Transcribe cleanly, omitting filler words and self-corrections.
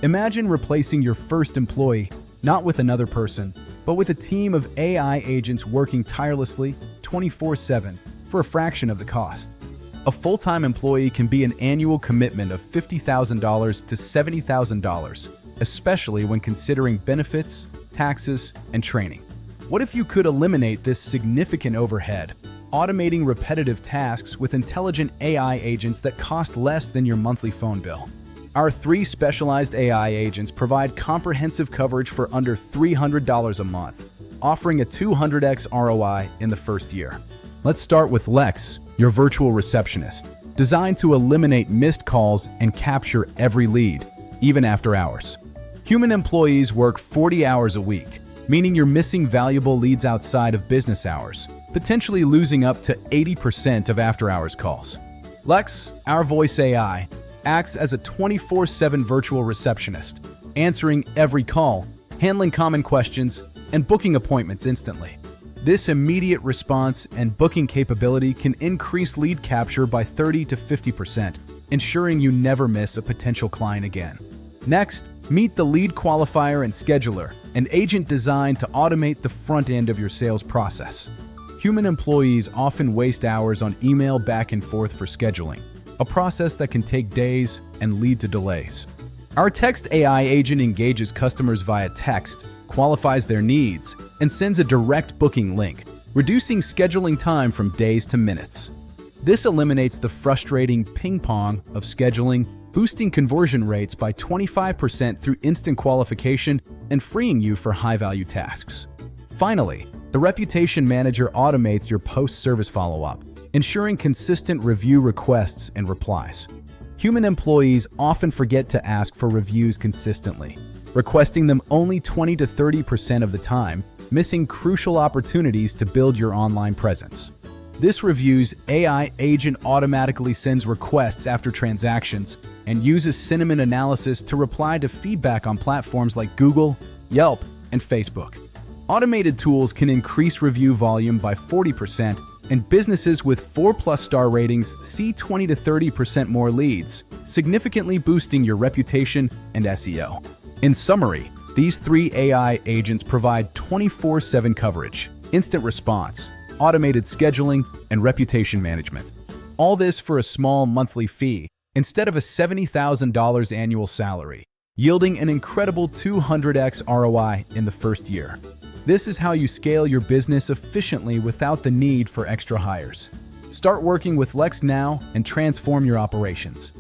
Imagine replacing your first employee, not with another person, but with a team of AI agents working tirelessly 24/7 for a fraction of the cost. A full-time employee can be an annual commitment of $50,000 to $70,000, especially when considering benefits, taxes, and training. What if you could eliminate this significant overhead, automating repetitive tasks with intelligent AI agents that cost less than your monthly phone bill? Our 3 specialized AI agents provide comprehensive coverage for under $300 a month, offering a 200x ROI in the first year. Let's start with Lex, your virtual receptionist, designed to eliminate missed calls and capture every lead, even after hours. Human employees work 40 hours a week, meaning you're missing valuable leads outside of business hours, potentially losing up to 80% of after-hours calls. Lex, our voice AI, acts as a 24/7 virtual receptionist, answering every call, handling common questions, and booking appointments instantly. This immediate response and booking capability can increase lead capture by 30 to 50%, ensuring you never miss a potential client again. Next, meet the lead qualifier and scheduler, an agent designed to automate the front end of your sales process. Human employees often waste hours on email back and forth for scheduling, a process that can take days and lead to delays. Our text AI agent engages customers via text, qualifies their needs, and sends a direct booking link, reducing scheduling time from days to minutes. This eliminates the frustrating ping-pong of scheduling, boosting conversion rates by 25% through instant qualification and freeing you for high-value tasks. Finally, the Reputation Manager automates your post-service follow-up, ensuring consistent review requests and replies. Human employees often forget to ask for reviews consistently, requesting them only 20 to 30% of the time, missing crucial opportunities to build your online presence. This review's AI agent automatically sends requests after transactions and uses sentiment analysis to reply to feedback on platforms like Google, Yelp, and Facebook. Automated tools can increase review volume by 40%, and businesses with 4+ star ratings see 20 to 30% more leads, significantly boosting your reputation and SEO. In summary, these 3 AI agents provide 24/7 coverage, instant response, automated scheduling, and reputation management. All this for a small monthly fee instead of a $70,000 annual salary, yielding an incredible 200x ROI in the first year. This is how you scale your business efficiently without the need for extra hires. Start working with Lex now and transform your operations.